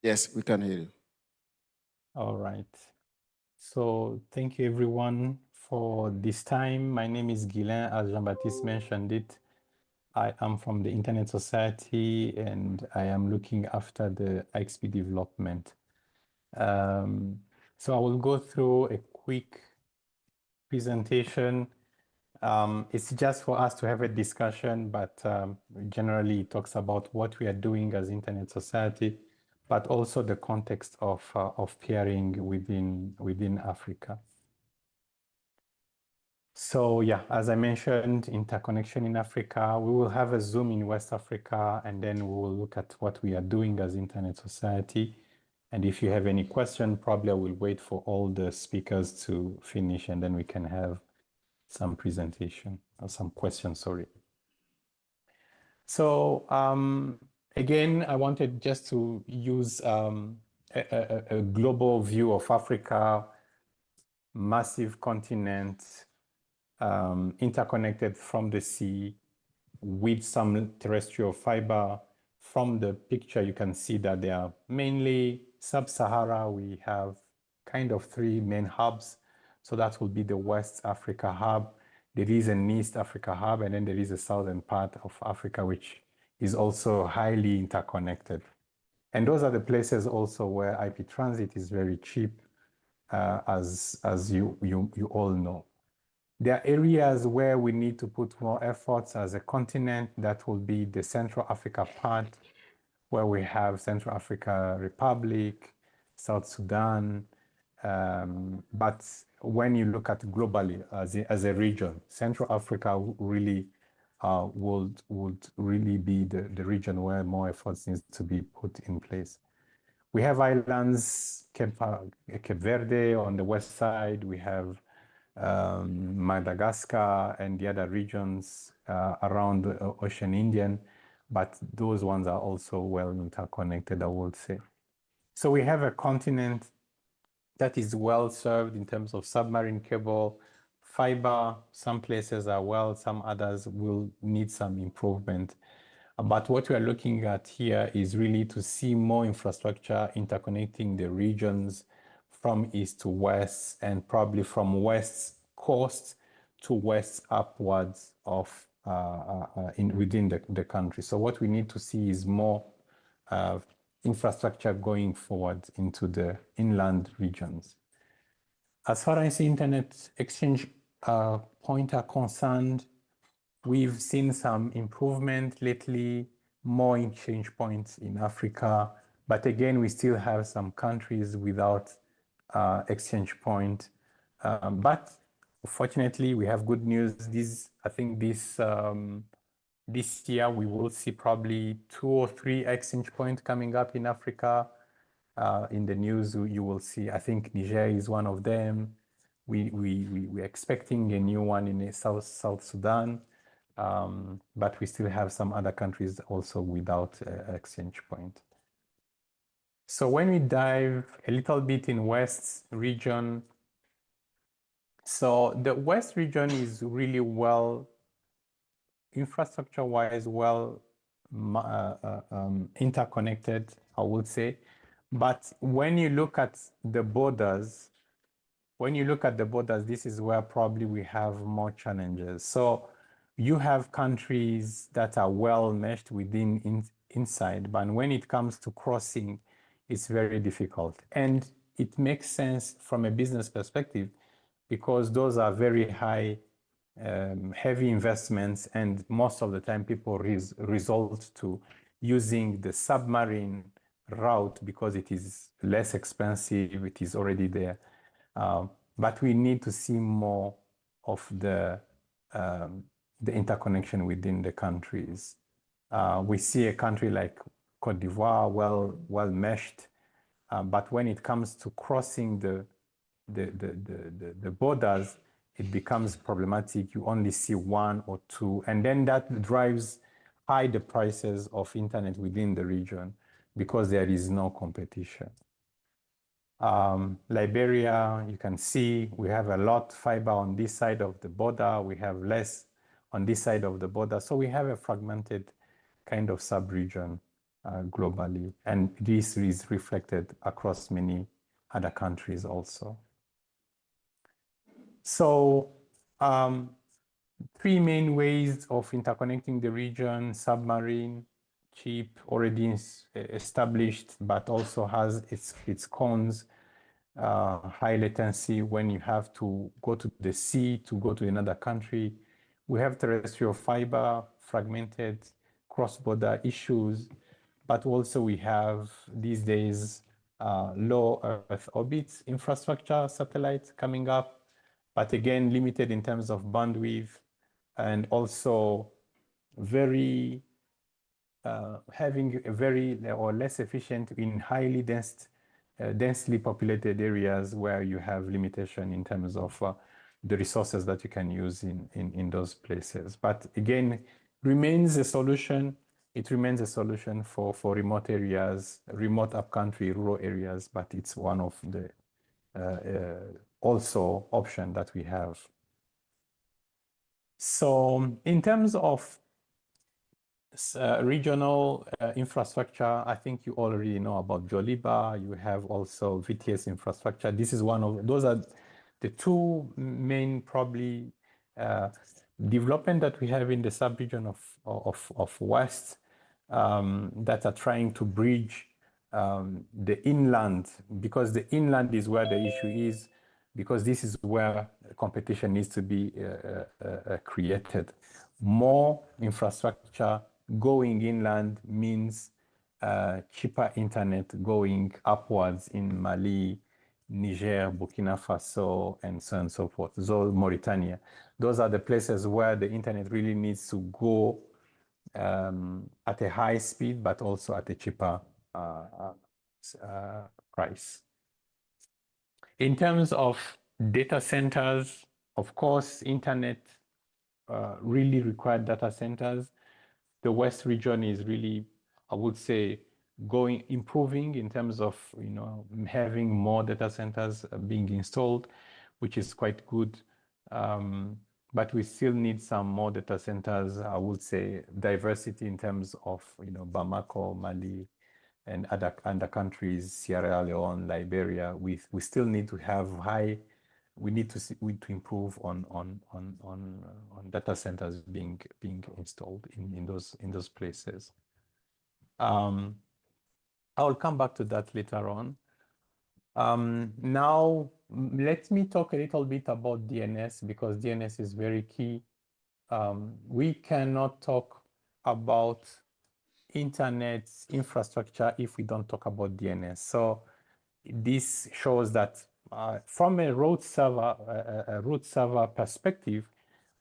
Yes, we can hear you. All right. So thank you everyone for this time. My name is Guilain, as Jean-Baptiste mentioned it. I am from the Internet Society and I am looking after the IXP development. So I will go through a quick presentation. It's just for us to have a discussion, but generally it talks about what we are doing as Internet Society, but also the context of peering within Africa. So yeah, as I mentioned, interconnection in Africa, we will have a Zoom in West Africa, and then we will look at what we are doing as Internet Society. And if you have any question, probably I will wait for all the speakers to finish, and then we can have some presentation or some questions, sorry. So again, I wanted just to use a global view of Africa, massive continent, interconnected from the sea with some terrestrial fiber. From the picture, you can see that they are mainly sub-Sahara. We have kind of three main hubs. So that will be the West Africa hub. There is an East Africa hub, and then there is a southern part of Africa, which is also highly interconnected. And those are the places also where IP transit is very cheap, as you all know. There are areas where we need to put more efforts as a continent. That will be the Central Africa part, where we have Central Africa Republic, South Sudan. But when you look at globally as a region, Central Africa really would really be the region where more efforts needs to be put in place. We have islands, Cape Verde on the west side. We have Madagascar and the other regions around the Ocean Indian, but those ones are also well interconnected, I would say. So we have a continent that is well served in terms of submarine cable, fiber. Some places are well, some others will need some improvement. But what we are looking at here is really to see more infrastructure interconnecting the regions from east to west, and probably from west coast to west upwards of within the country. So what we need to see is more infrastructure going forward into the inland regions. As far as internet exchange point are concerned, we've seen some improvement lately, more exchange points in Africa, but again, we still have some countries without exchange point. But fortunately, we have good news. I think this year we will see probably 2 or 3 exchange points coming up in Africa. In the news, you will see, I think Niger is one of them. We're expecting a new one in South Sudan. But we still have some other countries also without exchange point. So when we dive a little bit in West region, so the West region is really well, infrastructure-wise, well interconnected, I would say. But when you look at the borders, this is where probably we have more challenges. So you have countries that are well meshed inside, but when it comes to crossing, it's very difficult. And it makes sense from a business perspective because those are very high, heavy investments, and most of the time people resort to using the submarine route because it is less expensive, it is already there. But we need to see more of the interconnection within the countries. We see a country like Cote d'Ivoire well meshed, but when it comes to crossing the borders, it becomes problematic. You only see 1 or 2, and then that drives high the prices of internet within the region because there is no competition. Liberia, you can see we have a lot fiber on this side of the border. We have less on this side of the border. So we have a fragmented kind of sub-region. globally. And this is reflected across many other countries also. So three main ways of interconnecting the region: submarine, cheap, already established, but also has its cons. High latency when you have to go to the sea to go to another country. We have terrestrial fiber, fragmented cross-border issues, but also we have these days low Earth orbit infrastructure satellites coming up, but again, limited in terms of bandwidth and also very having a very or less efficient in highly densely populated areas where you have limitation in terms of the resources that you can use in those places. But again, remains a solution. It remains a solution for remote areas, remote upcountry, rural areas, but it's one of the also option that we have. So in terms of regional infrastructure, I think you already know about Joliba. You have also VTS infrastructure. This is one of those are the two main probably development that we have in the sub-region of West that are trying to bridge the inland, because the inland is where the issue is, because this is where competition needs to be created. More infrastructure going inland means cheaper internet going upwards in Mali, Niger, Burkina Faso, and so on and so forth. So Mauritania. Those are the places where the internet really needs to go at a high speed, but also at a cheaper price. In terms of data centers, of course, internet really required data centers. The West region is really, I would say, improving in terms of having more data centers being installed, which is quite good. But we still need some more data centers. I would say diversity in terms of Bamako, Mali, and other countries, Sierra Leone, Liberia. We still need to have we need to improve on data centers being installed in those places. I will come back to that later on. Now let me talk a little bit about DNS, because DNS is very key. We cannot talk about internet infrastructure if we don't talk about DNS. So this shows that from a root server perspective,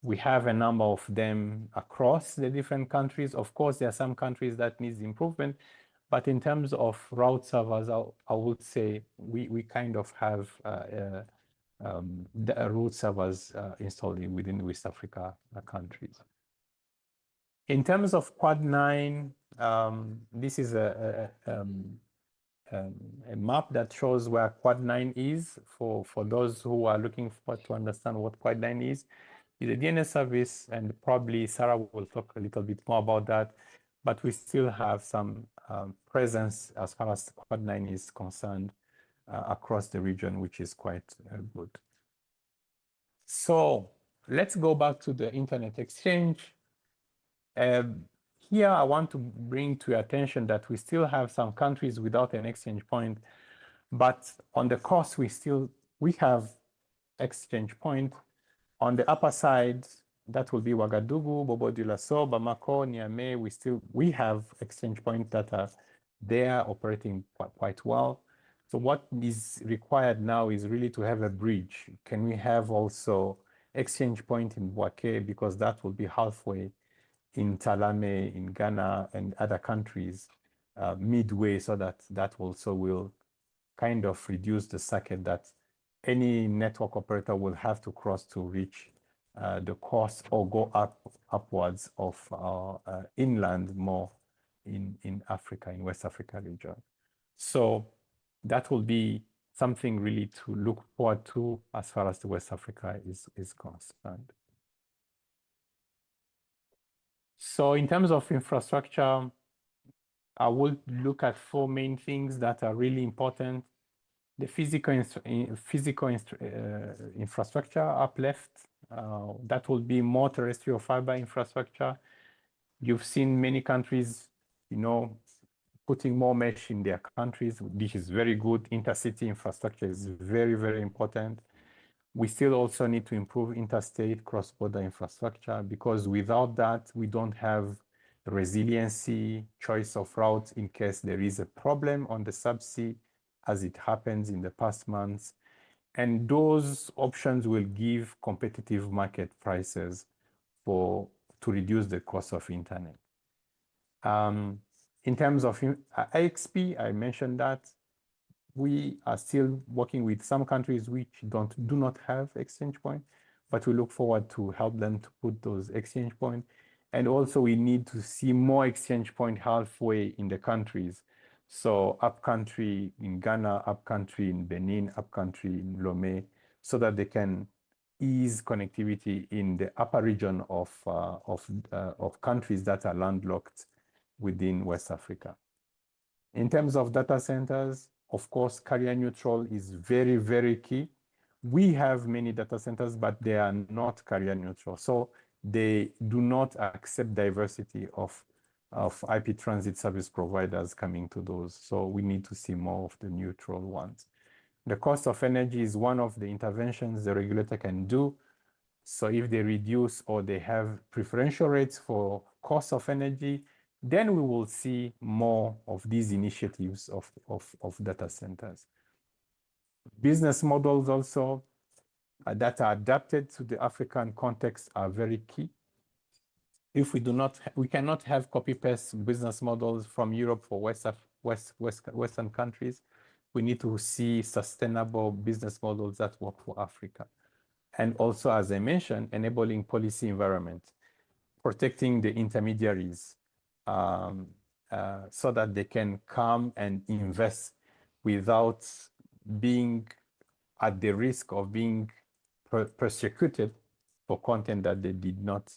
we have a number of them across the different countries. Of course, there are some countries that needs improvement, but in terms of route servers, I would say we kind of have the root servers installed within West Africa countries. In terms of Quad 9, this is a map that shows where Quad 9 is for those who are looking to understand what Quad 9 is. It's a DNS service, and probably Sarah will talk a little bit more about that, but we still have some presence as far as Quad 9 is concerned across the region, which is quite good. So let's go back to the Internet Exchange. Here, I want to bring to your attention that we still have some countries without an exchange point, but on the coast, we have exchange point. On the upper side, that will be Ouagadougou, Bobo-Dioulasso, Bamako, Niamey. We have exchange points that are there operating quite well. So what is required now is really to have a bridge. Can we have also exchange point in Bouaké, because that will be halfway in Talame, in Ghana, and other countries midway, so that also will kind of reduce the circuit that any network operator will have to cross to reach the coast or go upwards of inland more in Africa, in West Africa region. So that will be something really to look forward to as far as the West Africa is concerned. So in terms of infrastructure, I will look at four main things that are really important. The physical infrastructure up left, that will be more terrestrial fiber infrastructure. You've seen many countries, putting more mesh in their countries. This is very good. Intercity infrastructure is very, very important. We still also need to improve interstate cross-border infrastructure, because without that, we don't have resiliency, choice of routes in case there is a problem on the subsea, as it happens in the past months. And those options will give competitive market prices to reduce the cost of internet. In terms of IXP, I mentioned that we are still working with some countries which do not have exchange point, but we look forward to help them to put those exchange points. And also we need to see more exchange point halfway in the countries. So up country in Ghana, up country in Benin, up country in Lomé, so that they can ease connectivity in the upper region of countries that are landlocked within West Africa. In terms of data centers, of course, carrier neutral is very, very key. We have many data centers, but they are not carrier neutral. So they do not accept diversity of IP transit service providers coming to those. So we need to see more of the neutral ones. The cost of energy is one of the interventions the regulator can do. So if they reduce or they have preferential rates for cost of energy, then we will see more of these initiatives of data centers. Business models also that are adapted to the African context are very key. If we cannot have copy-paste business models from Europe for Western countries. We need to see sustainable business models that work for Africa. And also, as I mentioned, enabling policy environment, protecting the intermediaries, so that they can come and invest without being at the risk of being persecuted for content that they did not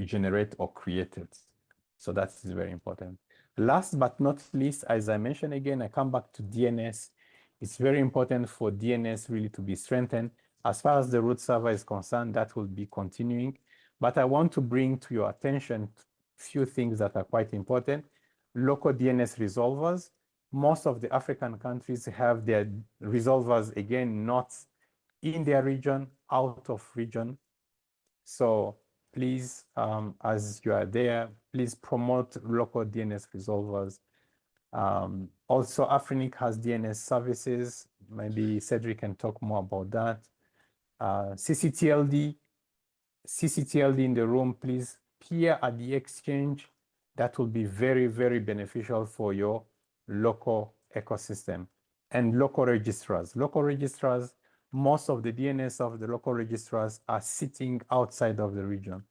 generate or created. So that is very important. Last but not least, as I mentioned again, I come back to DNS. It's very important for DNS really to be strengthened. As far as the root server is concerned, that will be continuing. But I want to bring to your attention a few things that are quite important. Local DNS resolvers. Most of the African countries have their resolvers, again, not in their region, out of region. So please, as you are there, please promote local DNS resolvers. Also, Afrinic has DNS services. Maybe Cedric can talk more about that. CCTLD in the room, please peer at the exchange. That will be very, very beneficial for your local ecosystem. And local registrars. Local registrars, most of the DNS of the local registrars are sitting outside of the region.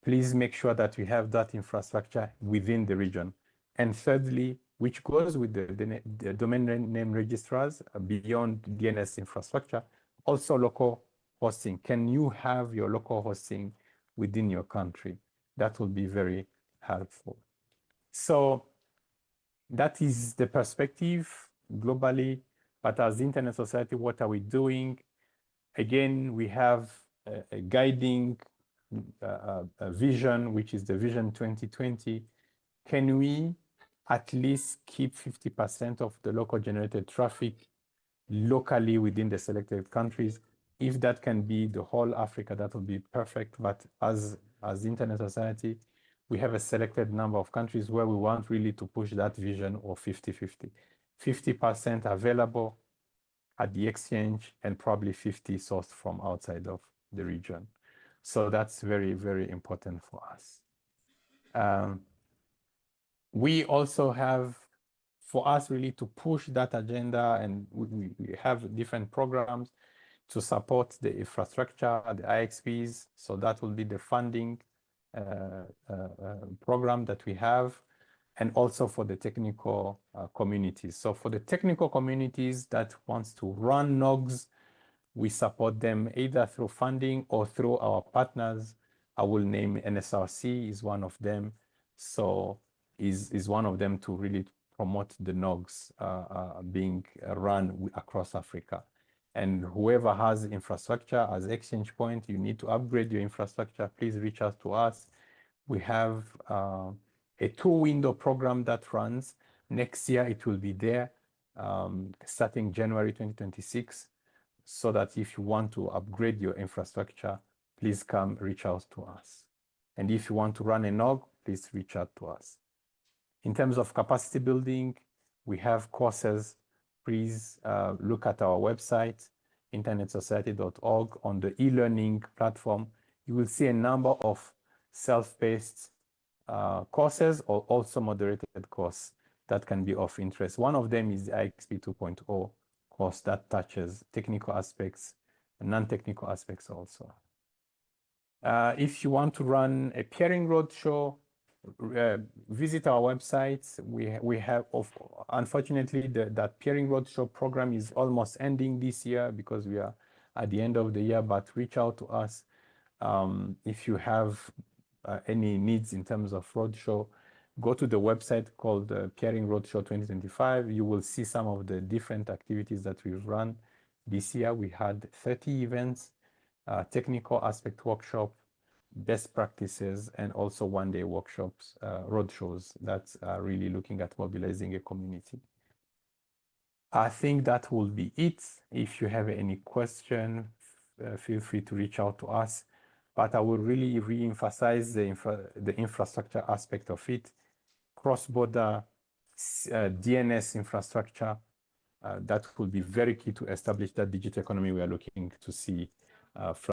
Please make sure that we have that infrastructure within the region. And thirdly, which goes with the domain name registrars beyond DNS infrastructure, also local hosting. Can you have your local hosting within your country? That will be very helpful. So that is the perspective globally, but as Internet Society, what are we doing? Again, we have a guiding a vision, which is the Vision 2020. Can we at least keep 50% of the local generated traffic locally within the selected countries? If that can be the whole Africa, that would be perfect. But as Internet Society, we have a selected number of countries where we want really to push that vision of 50-50. 50% available at the exchange and probably 50 sourced from outside of the region. So that's very, very important for us. We also have, for us really to push that agenda, and we have different programs to support the infrastructure, the IXPs. So that will be the funding program that we have, and also for the technical communities. So for the technical communities that wants to run NOGs, we support them either through funding or through our partners. I will name NSRC is one of them. So is one of them to really promote the NOGs being run across Africa. And whoever has infrastructure as exchange point, you need to upgrade your infrastructure, please reach out to us. We have a 2-window program that runs. Next year, it will be there, starting January 2026, so that if you want to upgrade your infrastructure, please come reach out to us. And if you want to run a NOG, please reach out to us. In terms of capacity building, we have courses. Please look at our website, internetsociety.org. On the e-learning platform, you will see a number of self-paced courses or also moderated courses that can be of interest. One of them is the IXP 2.0 course that touches technical aspects and non-technical aspects also. If you want to run a peering roadshow, visit our website. We have, unfortunately, that peering roadshow program is almost ending this year because we are at the end of the year, but reach out to us if you have any needs in terms of roadshow. Go to the website called Peering Roadshow 2025. You will see some of the different activities that we've run. This year we had 30 events, technical aspect workshop, best practices, and also one-day workshops, roadshows that are really looking at mobilizing a community. I think that will be it. If you have any question, feel free to reach out to us. But I will really re-emphasize the infrastructure aspect of it. Cross-border DNS infrastructure, that will be very key to establish that digital economy we are looking to see from